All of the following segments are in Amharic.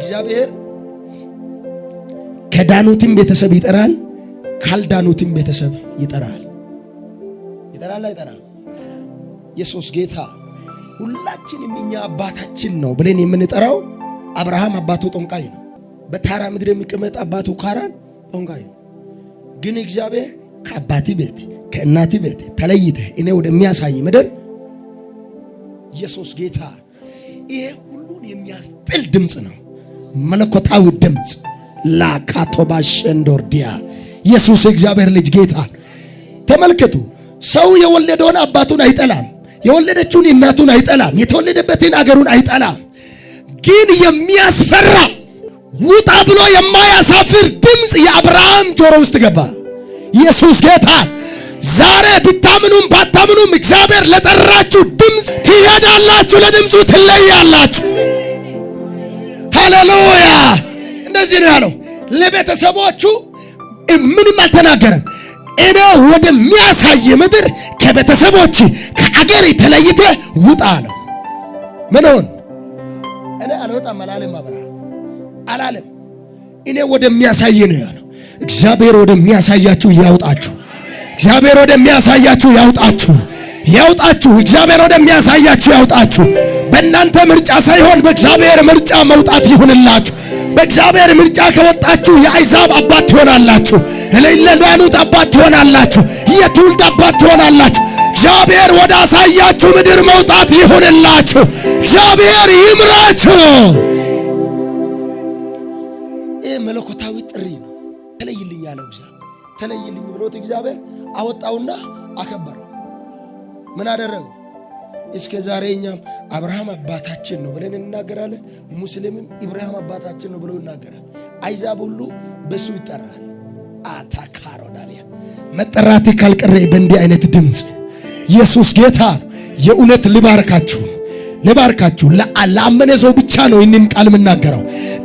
እግዚአብሔር ከዳኑትም ቤተሰብ ይጠራል፣ ካልዳኑትም ቤተሰብ ይጠራል። ይጠራል። ኢየሱስ ጌታ። ሁላችንም እኛ አባታችን ነው ብለን የምንጠራው አብርሃም አባቱ ጠንቋይ ነው። በታራ ምድር የሚቀመጥ አባቱ ካራን ጠንቋይ ነው። ግን እግዚአብሔር ከአባቲ ቤት ከእናቲ ቤት ተለይተህ እኔ ወደሚያሳይ ምድር ኢየሱስ ጌታ። ይሄ ሁሉን የሚያስጥል ድምጽ ነው፣ መለኮታዊ ድምጽ። ላካቶባሸንዶርዲያ ኢየሱስ እግዚአብሔር ልጅ ጌታ። ተመልከቱ፣ ሰው የወለደውን አባቱን አይጠላም፣ የወለደችውን እናቱን አይጠላም፣ የተወለደበትን አገሩን አይጠላም። ግን የሚያስፈራ ውጣ ብሎ የማያሳፍር ድምጽ የአብርሃም ጆሮ ውስጥ ገባ። ኢየሱስ ጌታ። ዛሬ ብታምኑም ባታምኑም እግዚአብሔር ለጠራችሁ ድምጽ ትሄዳላችሁ፣ ለድምጹ ትለያላችሁ። ሃሌሉያ። እንደዚህ ነው ያለው። ለቤተሰቦቹ ምንም አልተናገረም። እኔ ወደሚያሳይ ምድር ከቤተሰቦች ከአገር ተለይተ ውጣ አለው። ምን ሆነ? እኔ አልወጣም አላለም አብርሃም አላለም። እኔ ወደሚያሳይ ነው ያለው። እግዚአብሔር ወደሚያሳያችሁ ያውጣችሁ። እግዚአብሔር ወደሚያሳያችሁ ያውጣችሁ። እግዚአብሔር ወደሚያሳያችሁ ያውጣችሁ። በእናንተ ምርጫ ሳይሆን በእግዚአብሔር ምርጫ መውጣት ይሁንላችሁ። በእግዚአብሔር ምርጫ ከወጣችሁ የአሕዛብ አባት ትሆናላችሁ። ለዳኑት አባት ትሆናላችሁ። የትውልድ አባት ትሆናላችሁ። እግዚአብሔር ወደ አሳያችሁ ምድር መውጣት ይሁንላችሁ። እግዚአብሔር ይምራችሁ። ይህ መለኮታዊ ጥሪ ነው። ተለይልኝ ያለው እግዚአብሔር ተለይልኝ ብሎት እግዚአብሔር አወጣውና አከበረው። ምን አደረገው? እስከ ዛሬ እኛም አብርሃም አባታችን ነው ብለን እናገራለን። ሙስሊምም ኢብራሂም አባታችን ነው ብሎ ይናገራል። አሕዛብ ሁሉ በሱ ይጠራል። አታካሮዳሊያ መጠራት ካልቀረ በእንዲህ አይነት ድምጽ ኢየሱስ ጌታ። የእውነት ልባርካችሁ ለአመነ ሰው ብቻ ነው ይህንን ቃል የምናገረው።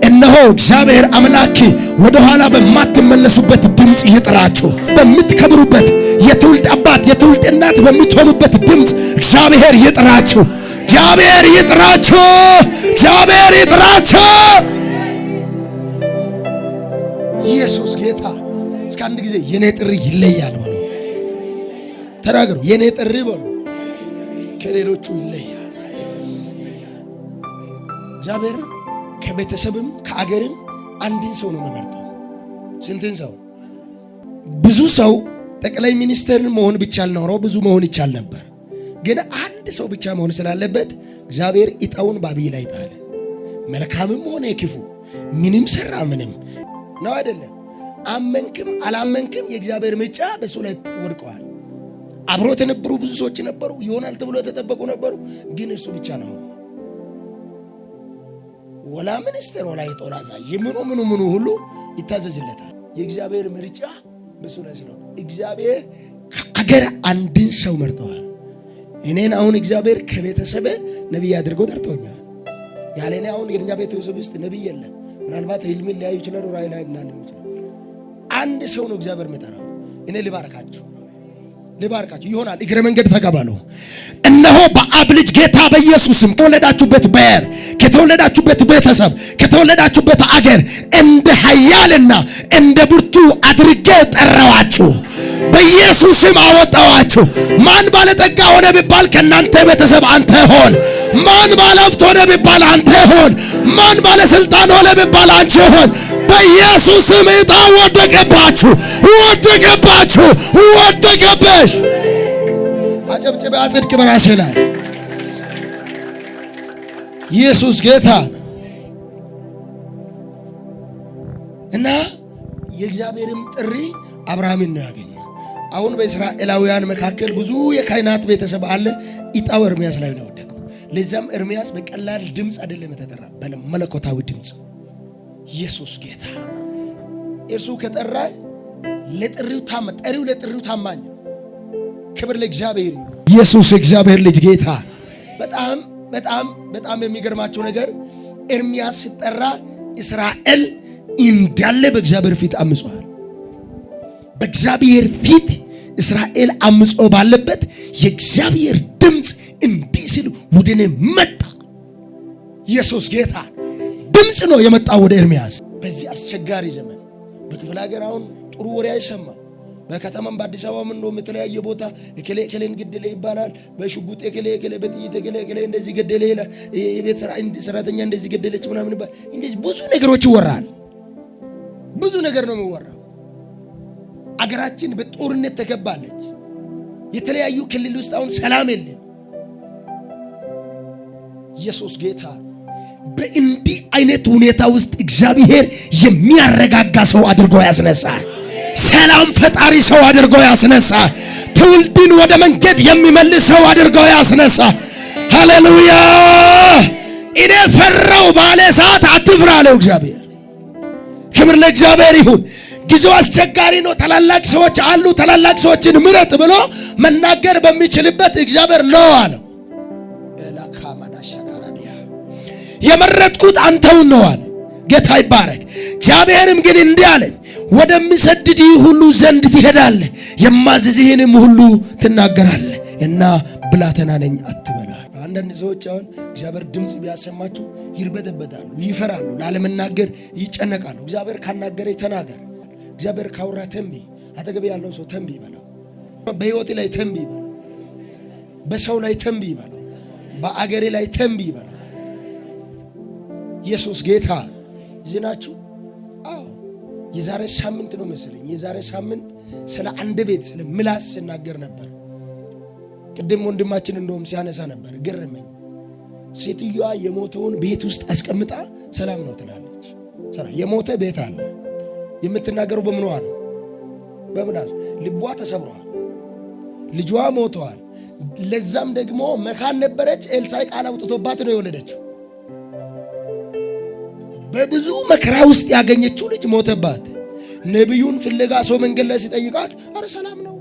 እነሆ እግዚአብሔር አምላክ ወደ ኋላ በማትመለሱበት ድምጽ ይጥራችሁ። በምትከብሩበት የትውልድ አባት የትውልድ እናት በምትሆኑበት ድምጽ እግዚአብሔር ይጥራችሁ። እግዚአብሔር ይጥራችሁ። ኢየሱስ ጌታ። እስከ አንድ ጊዜ የኔ ጥሪ ይለያል በሉ። ተናገሩ። የኔ ጥሪ በሉ ከሌሎቹ ይለያል። እግዚአብሔር ከቤተሰብም ከአገርም አንድን ሰው ነው የሚመርጠው። ስንትን ሰው? ብዙ ሰው ጠቅላይ ሚኒስትር መሆን ቢቻል ኖሮ ብዙ መሆን ይቻል ነበር። ግን አንድ ሰው ብቻ መሆን ስላለበት እግዚአብሔር ዕጣውን በአብይ ላይ ጣለ። መልካምም ሆነ ክፉ፣ ምንም ሰራ ምንም ነው አይደለም። አመንክም አላመንክም የእግዚአብሔር ምርጫ በሱ ላይ ወድቀዋል። አብሮት የነበሩ ብዙ ሰዎች ነበሩ፣ ይሆናል ተብሎ ተጠበቁ ነበሩ። ግን እሱ ብቻ ነው ወላ ሚኒስትር ወላ የጦር አዛዥ ምኑ ሁሉ ይታዘዝለታል። የእግዚአብሔር ምርጫ በሱ ላይ ስለሆነ እግዚአብሔር ከአገር አንድን ሰው መርጠዋል። እኔን አሁን እግዚአብሔር ከቤተሰብ ነብይ አድርጎ ጠርቶኛል። ያለኔ አሁን የኛ ቤተሰብ ውስጥ ነብይ የለም። ምናልባት ህልምን ሊያዩ ይችላል፣ ራእይ ላይ ሊያዩ ይችላል። አንድ ሰው ነው እግዚአብሔር መጠራው። እኔ ልባርካችሁ ይሆናል። እግረ መንገድ ተቀበሉ። እነሆ በአብ ልጅ ጌታ በኢየሱስም ከተወለዳችሁበት ብሔር፣ ከተወለዳችሁበት ቤተሰብ፣ ከተወለዳችሁበት አገር እንደ ኃያልና እንደ ብርቱ አድርጌ ጠራዋችሁ። በኢየሱስም አወጣዋችሁ። ማን ባለጠጋ ሆነ ቢባል ከናንተ ቤተሰብ አንተ ሆን። ማን ባለሀብት ሆነ ቢባል አንተ ሆን። ማን ባለስልጣን ሆነ ቢባል አንቺ ሆን። በኢየሱስም ዕጣ ወደቀባችሁ። ወደቀበሽ። አጨብጭበ አጽድቅ በራሴ ላይ። ኢየሱስ ጌታ እና የእግዚአብሔርም ጥሪ አብርሃምን ነው ያገኘው። አሁን በእስራኤላውያን መካከል ብዙ የካህናት ቤተሰብ አለ። ዕጣው ኤርምያስ ላይ ነው የወደቀው። ለዛም ኤርምያስ በቀላል ድምጽ አይደለም የተጠራ፣ በመለኮታዊ ድምጽ። ኢየሱስ ጌታ። እርሱ ከጠራ ለጥሪው ታማኝ ነው። ክብር ለእግዚአብሔር። ኢየሱስ እግዚአብሔር ልጅ ጌታ። በጣም የሚገርማቸው ነገር ኤርምያስ ሲጠራ እስራኤል እንዳለ በእግዚአብሔር ፊት አምጿል። በእግዚአብሔር ፊት እስራኤል አምጾ ባለበት የእግዚአብሔር ድምጽ እንዲህ ሲል ወደኔ መጣ። ኢየሱስ ጌታ። ድምፅ ነው የመጣው ወደ ኤርምያስ። በዚህ አስቸጋሪ ዘመን በክፍለ ሀገር አሁን ጥሩ ወሬ አይሰማም። በከተማም በአዲስ አበባም እንደውም የተለያየ ቦታ እከሌን ገደለ ይባላል። በሽጉጥ እከሌ በጥይት እከሌ እንደዚህ ገደለ ይላል። የቤት ሰራተኛ እንደዚህ ገደለች ምናምን ይባል። እንደዚህ ብዙ ነገሮች ይወራል። ብዙ ነገር ነው የሚወራው። አገራችን በጦርነት ተከባለች። የተለያዩ ክልል ውስጥ አሁን ሰላም የለም። ኢየሱስ ጌታ። በእንዲህ አይነት ሁኔታ ውስጥ እግዚአብሔር የሚያረጋጋ ሰው አድርጎ ያስነሳል። ሰላም ፈጣሪ ሰው አድርጎ ያስነሳል። ትውልድን ወደ መንገድ የሚመልስ ሰው አድርጎ ያስነሳል። ሃሌሉያ። እኔ ፈራው ባለ ሰዓት አትፍራ አለው እግዚአብሔር። ክብር ለእግዚአብሔር ይሁን። ጊዜው አስቸጋሪ ነው። ታላላቅ ሰዎች አሉ። ታላላቅ ሰዎችን ምረጥ ብሎ መናገር በሚችልበት እግዚአብሔር ነው አለው። የመረጥኩት አንተውን ነው አለ። ጌታ ይባረክ። እግዚአብሔርም ግን እንዲህ አለ፣ ወደሚሰድድህ ሁሉ ዘንድ ትሄዳለህ፣ የማዝዝህንም ሁሉ ትናገራለህ እና ብላቴና ነኝ አትበል። አንዳንድ ሰዎች አሁን እግዚአብሔር ድምፅ ቢያሰማቸው ይርበተበታሉ፣ ይፈራሉ፣ ላለመናገር ይጨነቃሉ። እግዚአብሔር ካናገረ ተናገር። እግዚአብሔር ካወራ ተንቢ። አጠገብ ያለው ሰው ተንቢ ይበለው። በህይወቴ ላይ ተንቢ ይበለው። በሰው ላይ ተንቢ ይበለው። በአገሬ ላይ ተንቢ ይበለው። ኢየሱስ ጌታ። ዝናችሁ የዛሬ ሳምንት ነው መሰለኝ፣ የዛሬ ሳምንት ስለ አንድ ቤት ስለ ምላስ ሲናገር ነበር። ቅድም ወንድማችን እንደውም ሲያነሳ ነበር። ገረመኝ። ሴትዮዋ የሞተውን ቤት ውስጥ አስቀምጣ ሰላም ነው ትላለች። የሞተ ቤት አለ። የምትናገረው በምኗ ነው? በምላስ። ልቧ ተሰብሯል። ልጇ ሞተዋል። ለዛም ደግሞ መካን ነበረች። ኤልሳዕ ቃል አውጥቶባት ነው የወለደችው። በብዙ መከራ ውስጥ ያገኘችው ልጅ ሞተባት። ነብዩን ፍለጋ ሰው መንገድ ላይ ሲጠይቃት አረ ሰላም ነው፣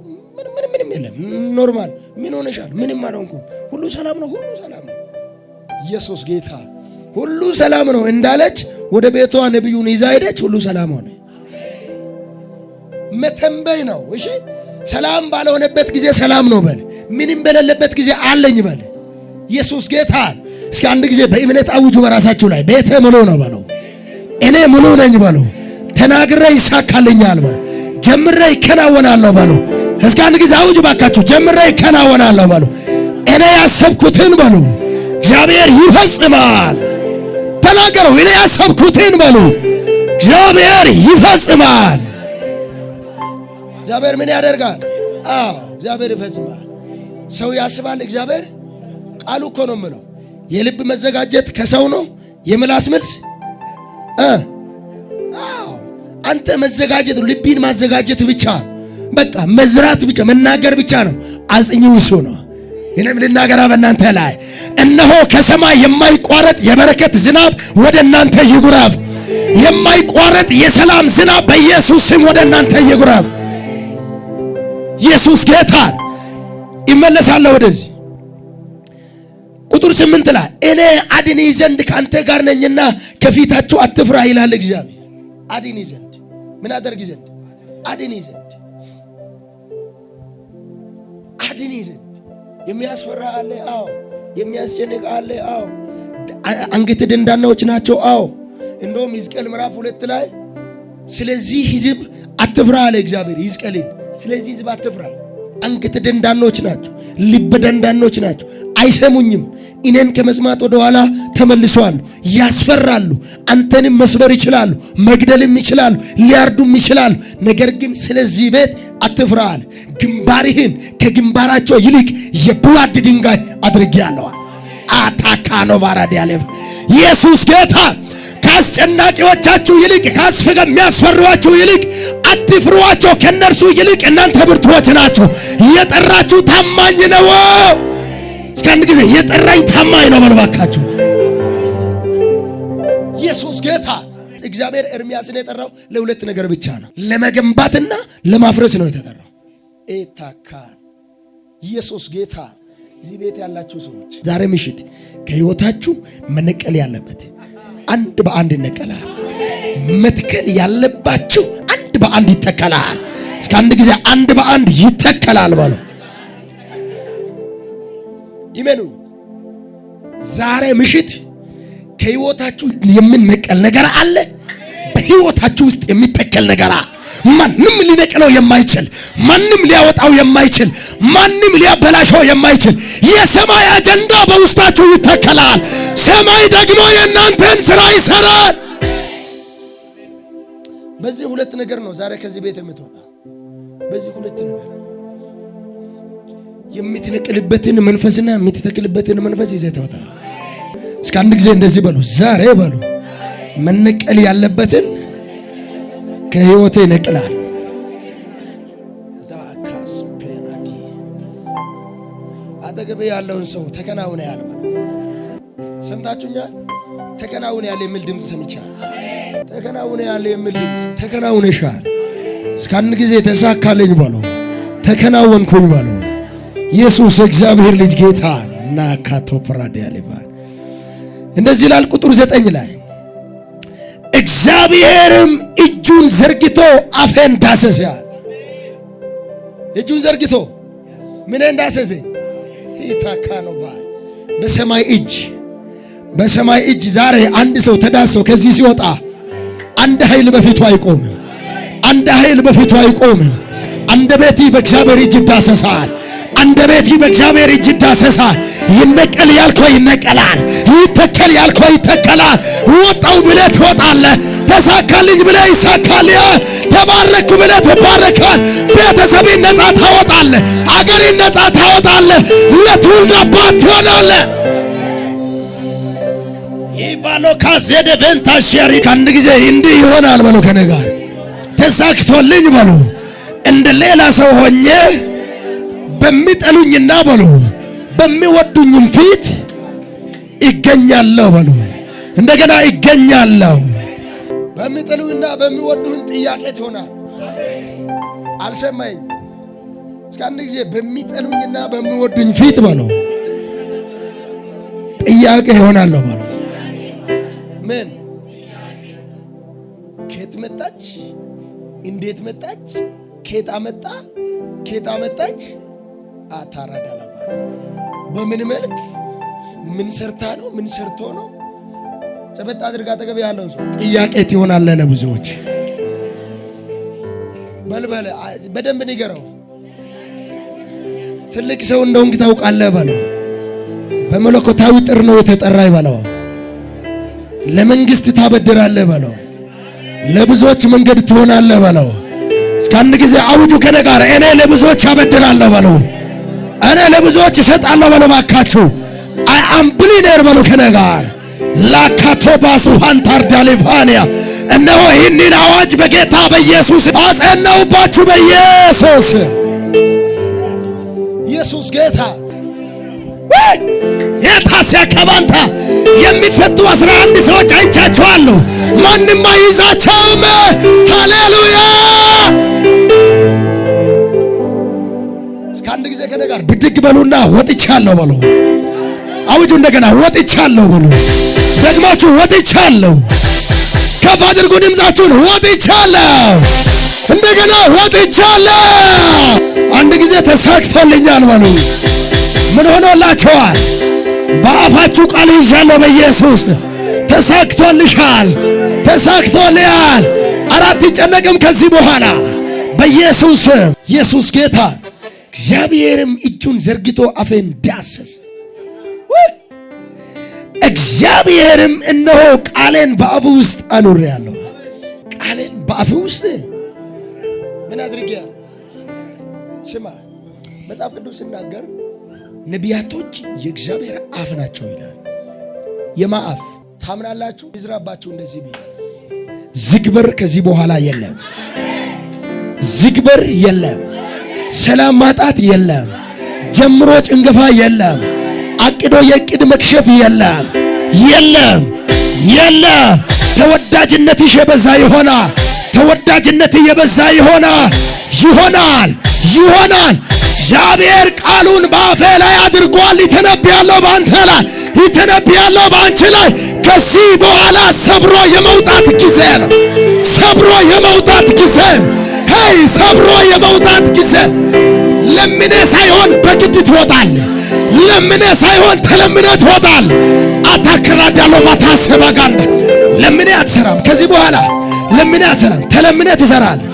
ምንም የለም፣ ኖርማል፣ ምን ሆነሻል? ምንም አልሆንኩም፣ ሁሉ ሰላም ነው፣ ሁሉ ሰላም ነው። ኢየሱስ ጌታ። ሁሉ ሰላም ነው እንዳለች ወደ ቤቷ ነብዩን ይዛ ሄደች። ሁሉ ሰላም ሆነ። መተንበይ ነው። እሺ፣ ሰላም ባልሆነበት ጊዜ ሰላም ነው በል። ምንም በሌለበት ጊዜ አለኝ በል። ኢየሱስ ጌታ። እስኪ አንድ ጊዜ በእምነት አውጁ በራሳችሁ ላይ። ቤቴ ሙሉ ነው በለው። እኔ ሙሉ ነኝ በለው። ተናግሬ ይሳካልኛል በለው። ጀምሬ ይከናወናለሁ በለው። እስኪ አንድ ጊዜ አውጁ ባካችሁ። ጀምሬ ይከናወናለሁ በለው። እኔ ያሰብኩትን በለው እግዚአብሔር ይፈጽማል። ተናገሩ። እኔ ያሰብኩትን በለው እግዚአብሔር ይፈጽማል። እግዚአብሔር ምን ያደርጋል? እግዚአብሔር ይፈጽማል። ሰው ያስባል፣ እግዚአብሔር ቃሉ እኮ ነው የምለው። የልብ መዘጋጀት ከሰው ነው። የምላስ መልስ አንተ መዘጋጀት፣ ልብን ማዘጋጀት ብቻ፣ በቃ መዝራት ብቻ፣ መናገር ብቻ ነው። አጽኚው እሱ ነው። እኔም ልናገራ በእናንተ ላይ፣ እነሆ ከሰማይ የማይቋረጥ የበረከት ዝናብ ወደ እናንተ ይጉረፍ። የማይቋረጥ የሰላም ዝናብ በኢየሱስ ስም ወደ እናንተ ይጉረፍ። ኢየሱስ ጌታ። ይመለሳለሁ ወደዚህ ቁጥር 8 ላይ እኔ አድኒ ዘንድ ካንተ ጋር ነኝና ከፊታችሁ አትፍራ ይላል እግዚአብሔር። አድኒ ዘንድ ምን አደርግ ዘንድ? አድኒ ዘንድ። አድኒ ዘንድ። የሚያስፈራ አለ? አዎ። የሚያስጨንቅ አለ? አዎ። አንገት ደንዳናዎች ናቸው? አዎ። እንደውም ሕዝቅኤል ምዕራፍ 2 ላይ ስለዚህ ሕዝብ አትፍራ አለ እግዚአብሔር ሕዝቅኤልን። ስለዚህ ሕዝብ አትፍራ፣ አንገት ደንዳኖች ናቸው፣ ልብ ደንዳኖች ናቸው፣ አይሰሙኝም። እኔን ከመስማት ወደ ኋላ ተመልሰዋል። ያስፈራሉ። አንተንም መስበር ይችላሉ፣ መግደልም ይችላሉ፣ ሊያርዱም ይችላሉ። ነገር ግን ስለዚህ ቤት አትፍራል። ግንባርህን ከግንባራቸው ይልቅ የብላድ ድንጋይ አድርጌያለሁ። አታካኖ ባራዲያለ ኢየሱስ ጌታ። ከአስጨናቂዎቻችሁ ይልቅ ከሚያስፈሯችሁ ይልቅ አትፍሯቸው። ከነርሱ ይልቅ እናንተ ብርቱዎች ናቸው። የጠራችሁ ታማኝ ነው። እስከ አንድ ጊዜ የጠራኝ ታማኝ ነው በልባካችሁ። ኢየሱስ ጌታ። እግዚአብሔር ኤርምያስን የጠራው ለሁለት ነገር ብቻ ነው፣ ለመገንባትና ለማፍረስ ነው የተጠራው። ኤታካ ኢየሱስ ጌታ። እዚህ ቤት ያላችሁ ሰዎች ዛሬ ምሽት ከህይወታችሁ መነቀል ያለበት አንድ በአንድ ይነቀላል። መትከል ያለባችሁ አንድ በአንድ ይተከላል። እስከ አንድ ጊዜ አንድ በአንድ ይተከላል ባሉ ይመኑ። ዛሬ ምሽት ከህይወታችሁ የሚነቀል ነገር አለ። በህይወታችሁ ውስጥ የሚተከል ነገር አለ። ማንም ሊነቅለው የማይችል፣ ማንም ሊያወጣው የማይችል፣ ማንም ሊያበላሸው የማይችል የሰማይ አጀንዳ በውስጣችሁ ይተከላል። ሰማይ ደግሞ የእናንተን ስራ ይሰራል። በዚህ ሁለት ነገር ነው ዛሬ ከዚህ ቤት የምትወጣ። በዚህ ሁለት ነገር የምትነቅልበትን መንፈስና የምትተክልበትን መንፈስ ይዘህ ትወጣለህ። እስከ አንድ ጊዜ እንደዚህ በሉ፣ ዛሬ በሉ፣ መነቀል ያለበትን ከህይወቴ ነቅላል። ዳካስ ፔራዲ አጠገቤ ያለውን ሰው ተከናወነ ያለ ሰምታችሁኛል? ተከናወነ ያለ የሚል ድምጽ ሰምቻለሁ። ተከናወነ ያለ የሚል ድምጽ ተከናወነሻል። እስከ አንድ ጊዜ ተሳካልኝ በሉ፣ ተከናወንኩኝ በሉ። ኢየሱስ እግዚአብሔር ልጅ ጌታ እና ካቶ ፕራዲ ያለባል። እንደዚህ ይላል ቁጥር 9 ላይ እግዚአብሔርም እጁን ዘርግቶ አፌን ዳሰሰ። እጁን ዘርግቶ ምን እንዳሰሰ? ይታካኖባ በሰማይ እጅ ዛሬ አንድ ሰው ተዳሰው ከዚህ ሲወጣ አንድ ኃይል በፊቱ አይቆምም። አንድ ኃይል በፊቱ አይቆምም። አንደበቴ በእግዚአብሔር እጅ ይዳሰሳል። አንደበቴ በእግዚአብሔር እጅ ይዳሰሳል። ይነቀል ያልከው ይነቀላል። ይተከል ያልከው ይተከላል። ወጣው ብለህ ትወጣለህ። ተሳካልኝ ብለህ ይሳካልህ። ተባረክ ብለህ ትባረካል። ቤተሰብን ነፃ ታወጣለህ። አገርን ነፃ ታወጣለህ። ለትውልድ አባት ትሆናለህ። ይባሎ ካዘደ ቬንታሽሪ ከአንድ ጊዜ እንዲህ ይሆናል በሉ። ከኔ ጋር ተሳክቶልኝ በሉ። እንደ ሌላ ሰው ሆኜ በሚጠሉኝና በሉ በሚወዱኝም ፊት ይገኛለሁ በሉ። እንደገና ይገኛለሁ። በሚጠሉኝና በሚወዱኝ ጥያቄ ትሆናል። አልሰማኝ? እስከ አንድ ጊዜ በሚጠሉኝና በሚወዱኝ ፊት በሉ ጥያቄ ይሆናለሁ በሉ። ምን? ከየት መጣች? እንዴት መጣች? ከየት አመጣ? ከየት አመጣች? አታራዳላባ በምን መልክ? ምን ሰርታ ነው? ምን ሰርቶ ነው? ጨበጣ አድርጋ አጠገብ ያለውን ሰው ጥያቄ ትሆናለህ ለብዙዎች። በልበለ በደንብ ንገረው። ትልቅ ሰው እንደሆንክ ታውቃለህ በለው። በመለኮታዊ ጥር ነው የተጠራ ይበለው። ለመንግስት ታበድራለህ በለው። ለብዙዎች መንገድ ትሆናለህ በለው። እስከ አንድ ጊዜ አውጁ ከኔ ጋር እኔ ለብዙዎች አበድራለሁ በለው። እኔ ለብዙዎች እሰጣለሁ በለው። ባካችሁ አይ አም ብሊነር በለው ከኔ ጋር ላካቶ ባሱፋን ታርዳሊፋኒያ እነሆ ይህንን አዋጅ በጌታ በኢየሱስ አጸናውባችሁ። በኢየሱስ ኢየሱስ ጌታ ወይ የታሲያ ከባንታ የሚፈቱ 11 ሰዎች አይቻቸዋለሁ። ማንም አይዛቸውም። ሃሌሉያ። እስከ አንድ ጊዜ ከኔ ጋር ብድግ በሉና ወጥቻለሁ በሉ። አውጁ እንደገና ወጥቻለሁ በሉ። ደግማችሁ ወጥቻለሁ። ከፍ አድርጉ ድምጻችሁን። ወጥቻለሁ። እንደገና ወጥቻለሁ። አንድ ጊዜ ተሳክቶልኛል በሉ። ምን ሆኖላችኋል? በአፋችሁ ቃል ይዣለሁ በኢየሱስ ተሳክቶልሻል። ተሳክቶልያል። አራት ይጨነቅም ከዚህ በኋላ በኢየሱስ ኢየሱስ ጌታ። እግዚአብሔርም እጁን ዘርግቶ አፌን ዳሰሰ። እግዚአብሔርም እነሆ ቃሌን በአፉ ውስጥ አኑሬአለሁ። ቃሌን በአፉ ውስጥ ምን አድርጌያለሁ? ስማ፣ መጽሐፍ ቅዱስ ሲናገር ነቢያቶች የእግዚአብሔር አፍ ናቸው ይላል። የማ አፍ? ታምናላችሁ? ይዝራባችሁ እንደዚህ ቢል ዝግ በር ከዚህ በኋላ የለም። ዝግ በር የለም። ሰላም ማጣት የለም። ጀምሮ ጭንገፋ የለም። አቅዶ የቅድ መክሸፍ የለም። የለም የለም። ተወዳጅነትሽ የበዛ ይሆናል። ተወዳጅነት የበዛ ይሆናል። ይሆናል ይሆናል። እግዚአብሔር ቃሉን በአፌ ላይ አድርጓል። ይተነብያለሁ በአንተ ላይ፣ ይተነብያለሁ በአንቺ ላይ። ከዚህ በኋላ ሰብሮ የመውጣት ጊዜ ነው። ሰብሮ የመውጣት ጊዜ ነው። ሄይ ሰብሮ የመውጣት ጊዜ። ለምኔ ሳይሆን በግድ ትወጣለህ። ለምኔ ሳይሆን ተለምነ ትወጣለህ። አታክራዳ ሎባታ ሰባጋንዳ ለምን አትሰራም? ከዚህ በኋላ ለምን አትሰራም? ተለምነህ ትሰራለህ።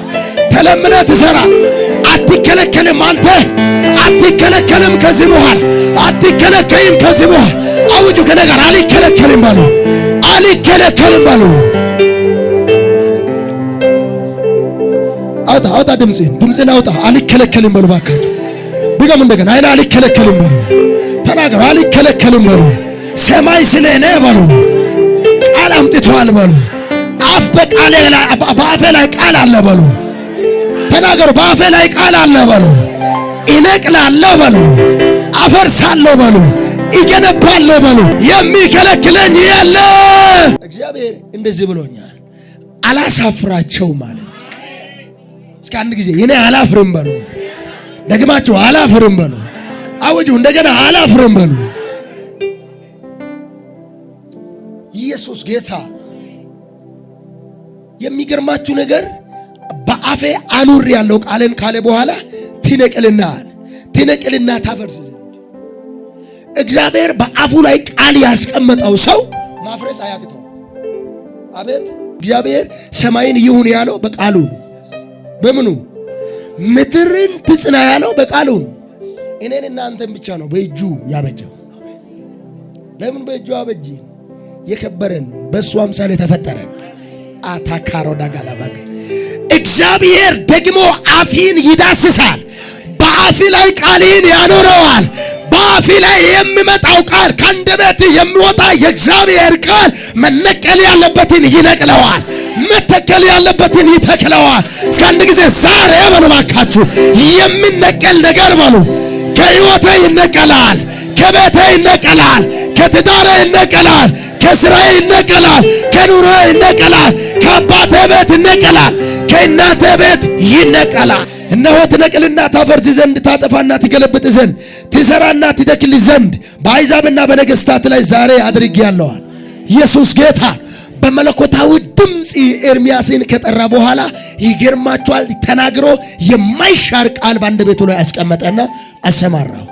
ተለምነህ ትሰራለህ። አትከለከልም። አንተ አትከለከልም። ከዚህ በኋላ አትከለከልም። ከዚህ በኋላ አውጁ ከነገር አልከለከልም በሉ። አልከለከልም በሉ። አውጣ ድምጽን አውጣ። አልከለከልም በሉ። ባካችሁ ድገም እንደገና። አይና አልከለከልም በሉ። ተናገሩ። አልከለከልም በሉ። ሰማይ ስለኔ በሉ ቃል አምጥቷል በሉ። አፍ በቃሌ ላይ በአፌ ላይ ቃል አለ በሉ። ተናገሩ። በአፌ ላይ ቃል አለ በሉ። እነቅላለሁ በሉ። አፈርሳለሁ በሉ። ይገነባለሁ በሉ። የሚከለክለኝ ያለ እግዚአብሔር እንደዚህ ብሎኛል። አላሳፍራቸውም ማለት እስከ አንድ ጊዜ እኔ አላፍርም በሉ። ደግማችሁ አላፍርም በሉ። አውጁ እንደገና አላፍርም በሉ። ኢየሱስ ጌታ። የሚገርማችሁ ነገር በአፌ አኑር ያለው ቃልን ካለ በኋላ ትነቅልና ታፈርስ ዘንድ እግዚአብሔር በአፉ ላይ ቃል ያስቀመጠው ሰው ማፍረስ አያቅተው። አቤት! እግዚአብሔር ሰማይን ይሁን ያለው በቃሉ ነው። በምኑ? ምድርን ትጽና ያለው በቃሉ ነው። እኔን እናንተን ብቻ ነው በእጁ ያበጀው። ለምን በእጁ አበጀ? የከበረን በእሱ አምሳል የተፈጠረን አታካሮ ዳጋላባግ እግዚአብሔር ደግሞ አፊን ይዳስሳል። በአፊ ላይ ቃልን ያኖረዋል። በአፊ ላይ የሚመጣው ቃል ከአንደበት የሚወጣ የእግዚአብሔር ቃል መነቀል ያለበትን ይነቅለዋል፣ መተከል ያለበትን ይተክለዋል። እስከ አንድ ጊዜ ዛሬ በሉ ባካችሁ የሚነቀል ነገር በሉ። ከሕይወቴ ይነቀላል፣ ከቤቴ ይነቀላል፣ ከትዳሬ ይነቀላል፣ ከስራዬ ይነቀላል፣ ከኑሮዬ ይነቀላል፣ ከአባቴ ቤት ይነቀላል፣ ከእናቴ ቤት ይነቀላል። እነሆ ትነቅልና ታፈርስ ዘንድ ታጠፋና ትገለብጥ ዘንድ ትሰራና ትተክል ዘንድ በአሕዛብና በነገሥታት ላይ ዛሬ አድርጌአለሁ። ኢየሱስ ጌታ። በመለኮታዊ ድምፅ ኤርምያስን ከጠራ በኋላ ይገርማችኋል፣ ተናግሮ የማይሻር ቃል በአንደበቱ ላይ አስቀመጠና አሰማራው።